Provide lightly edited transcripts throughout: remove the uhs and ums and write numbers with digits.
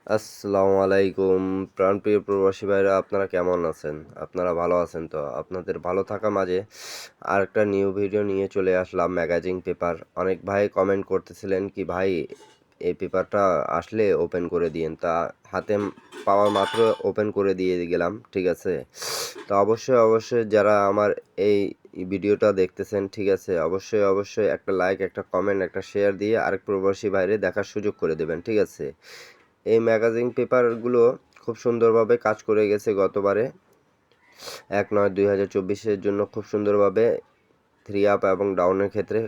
আসসালামু আলাইকুম প্রাণপ্রিয় প্রবাসী ভাইরা, আপনারা কেমন আছেন? আপনারা ভালো আছেন তো? আপনাদের ভালো থাকা মাঝে আরেকটা নিউ ভিডিও নিয়ে চলে আসলাম। ম্যাগাজিন পেপার, অনেক ভাই কমেন্ট করতেছিলেন কি ভাই এই পেপারটা আসলে ওপেন করে দিয়েন। তা হাতে পাওয়ার মাত্র ওপেন করে দিয়ে গেলাম, ঠিক আছে। তো অবশ্যই যারা আমার এই ভিডিওটা দেখতেছেন, ঠিক আছে, অবশ্যই একটা লাইক, একটা কমেন্ট, একটা শেয়ার দিয়ে আরেক প্রবাসী ভাইরে দেখার সুযোগ করে দেবেন, ঠিক আছে। এই ম্যাগাজিন পেপারগুলো খুব সুন্দরভাবে কাজ করে গেছে গতবারে 1/9/2024 জন্য খুব সুন্দরভাবে থ্রি আপ এবং ডাউনের ক্ষেত্রে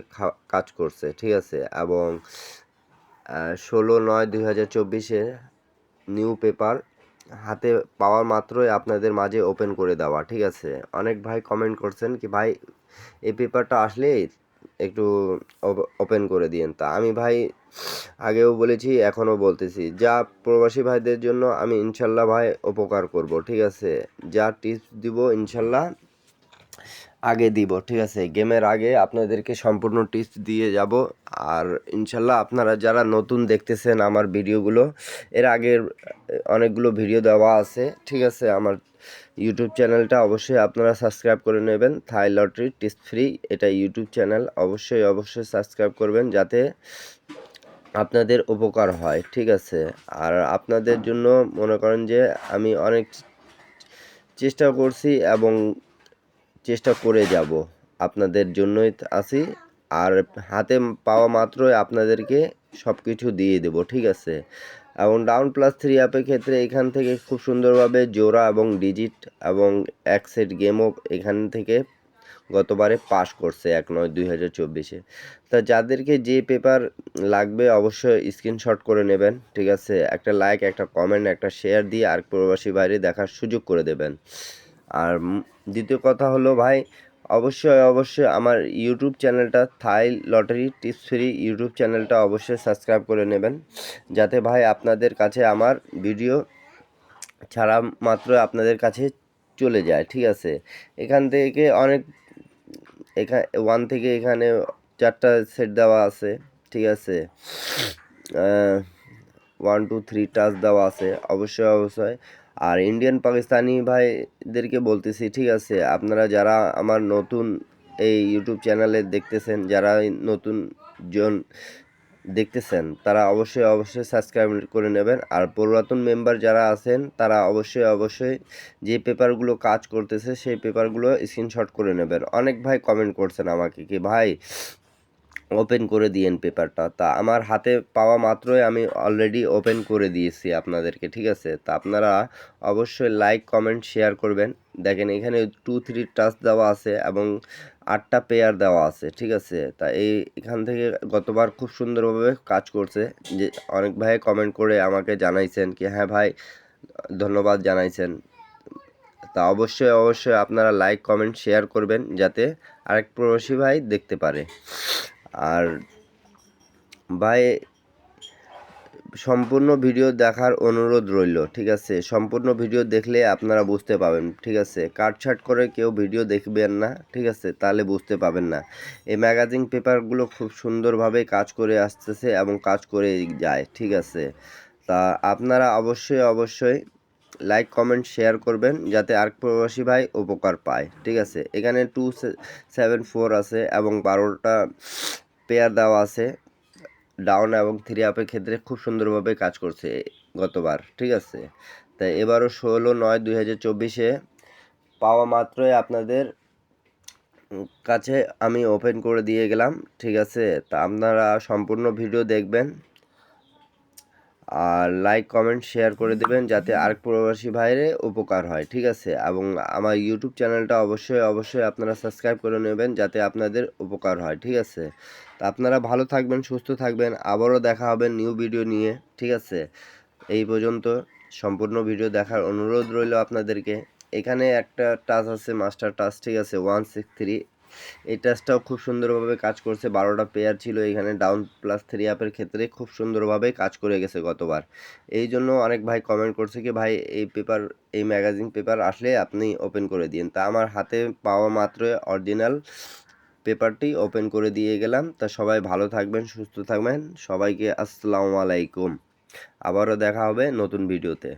কাজ করছে, ঠিক আছে। এবং 16/9/2024 নিউ পেপার হাতে পাওয়ার মাত্রই আপনাদের মাঝে ওপেন করে দেওয়া, ঠিক আছে। অনেক ভাই কমেন্ট করছেন কি ভাই এই পেপারটা আসলে একটু ওপেন করে দিয়েন। তা আমি ভাই আগেও বলেছি, এখনও বলতেছি, যা প্রবাসী ভাইদের জন্য আমি ইনশাল্লাহ ভাই উপকার করব, ঠিক আছে। যা টিপস দিব ইনশাল্লাহ আগে দিব, ঠিক আছে। গেমের আগে আপনাদেরকে সম্পূর্ণ টিপস দিয়ে যাব। আর ইনশাল্লাহ আপনারা যারা নতুন দেখতেছেন আমার ভিডিওগুলো, এর আগের অনেকগুলো ভিডিও দেওয়া আছে, ঠিক আছে। আমার ইউটিউব চ্যানেলটা অবশ্যই আপনারা সাবস্ক্রাইব করে নেবেন। থাই লটারি টিপস ফ্রি, এটা ইউটিউব চ্যানেল, অবশ্যই সাবস্ক্রাইব করবেন যাতে আপনাদের উপকার হয়, ঠিক আছে। আর আপনাদের জন্য মনে করেন যে আমি অনেক চেষ্টা করছি এবং চেষ্টা করে যাব, আপনাদের জন্যই আছি। আর হাতে পাওয়া মাত্রই আপনাদেরকে সব কিছু দিয়ে দেবো, ঠিক আছে। এবং ডাউন প্লাস থ্রি অ্যাপের ক্ষেত্রে এখান থেকে খুব সুন্দরভাবে জোড়া এবং ডিজিট এবং এক সেট গেমও এখান থেকে গতবারে পাস করছে 1/9/2024। তা যাদেরকে যে পেপার লাগবে অবশ্যই স্ক্রিনশট করে নেবেন, ঠিক আছে। একটা লাইক, একটা কমেন্ট, একটা শেয়ার দিয়ে আর প্রবাসী বাইরে দেখার সুযোগ করে দেবেন। আর দ্বিতীয় কথা হলো ভাই, অবশ্যই আমার ইউটিউব চ্যানেলটা থাই লটারি টিপস ফ্রি ইউটিউব চ্যানেলটা অবশ্যই সাবস্ক্রাইব করে নেবেন যাতে ভাই আপনাদের কাছে আমার ভিডিও ছাড়া মাত্র আপনাদের কাছে চলে যায়, ঠিক আছে। এখান থেকে অনেক এখানে ওয়ান থেকে এখানে 4টা সেট দেওয়া আছে, ঠিক আছে। 1 2 3 টাচ দেওয়া আছে, অবশ্যই। আর ইন্ডিয়ান পাকিস্তানি ভাইদেরকে বলতেছি, ঠিক আছে, আপনারা যারা আমার নতুন এই ইউটিউব চ্যানেলে দেখতেছেন, যারা নতুন জন দেখতেছেন, তারা অবশ্যই সাবস্ক্রাইব করে নেবেন। আর পুরাতন মেম্বার যারা আছেন তারা অবশ্যই যে পেপারগুলো কাজ করতেছে সেই পেপারগুলো স্ক্রিনশট করে নেবেন। অনেক ভাই কমেন্ট করছেন আমাকে কি ভাই ওপেন করে দিয়েন পেপারটা। তা আমার হাতে পাওয়া মাত্রই আমি অলরেডি ওপেন করে দিয়েছি আপনাদেরকে, ঠিক আছে। তা আপনারা অবশ্যই লাইক, কমেন্ট, শেয়ার করবেন। দেখেন এখানে 2 3 টাচ দেওয়া আছে এবং 8টা পেয়ার দেওয়া আছে, ঠিক আছে। তা এখান থেকে গতবার খুব সুন্দরভাবে কাজ করছে। যে অনেক ভাই কমেন্ট করে আমাকে জানাইছেন কি হ্যাঁ ভাই ধন্যবাদ জানাইছেন। তা অবশ্যই আপনারা লাইক, কমেন্ট, শেয়ার করবেন যাতে আরেক প্রবাসী ভাই দেখতে পারে। আর ভাই সম্পূর্ণ ভিডিও দেখার অনুরোধ রইল, ঠিক আছে। সম্পূর্ণ ভিডিও দেখলে আপনারা বুঝতে পাবেন, ঠিক আছে। কাটছাট করে কেউ ভিডিও দেখবেন না, ঠিক আছে, তাহলে বুঝতে পাবেন না। এই ম্যাগাজিন পেপারগুলো খুব সুন্দরভাবে কাজ করে আসতেছে এবং কাজ করে যায়, ঠিক আছে। তা আপনারা অবশ্যই লাইক, কমেন্ট, শেয়ার করবেন যাতে আরেক প্রবাসী ভাই উপকার পায়, ঠিক আছে। এখানে 274 আছে এবং 12টা পেয়ার দেওয়া আছে। ডাউন এবং থ্রি আপের ক্ষেত্রে খুব সুন্দরভাবে কাজ করছে গতবার, ঠিক আছে। তাই এবারও 16/9/2024 পাওয়া মাত্রই আপনাদের কাছে আমি ওপেন করে দিয়ে গেলাম, ঠিক আছে। তা আপনারা সম্পূর্ণ ভিডিও দেখবেন আর লাইক, কমেন্ট, শেয়ার করে দেবেন যাতে আরেক প্রবাসী ভাইরে উপকার হয়, ঠিক আছে। এবং আমার ইউটিউব চ্যানেলটা অবশ্যই আপনারা সাবস্ক্রাইব করে নেবেন যাতে আপনাদের উপকার হয়, ঠিক আছে। তা আপনারা ভালো থাকবেন, সুস্থ থাকবেন, আবারও দেখা হবে নিউ ভিডিও নিয়ে, ঠিক আছে। এই পর্যন্ত সম্পূর্ণ ভিডিও দেখার অনুরোধ রইল আপনাদেরকে। এখানে একটা টাচ আছে মাস্টার টাচ, ঠিক আছে, 163। এই টাচটাও খুব সুন্দরভাবে কাজ করছে। 12টা পেয়ার ছিল এখানে ডাউন প্লাস থ্রি আপের ক্ষেত্রে খুব সুন্দরভাবে কাজ করে গেছে গতবার। এই জন্য অনেক ভাই কমেন্ট করছে কি ভাই এই ম্যাগাজিন পেপার আসলে আপনি ওপেন করে দিন। তা আমার হাতে পাওয়া মাত্রই অরিজিনাল পেপারটি ওপেন করে দিয়ে গেলাম। তা সবাই ভালো থাকবেন, সুস্থ থাকবেন, সবাইকে আসসালামু আলাইকুম। আবারও দেখা হবে নতুন ভিডিওতে।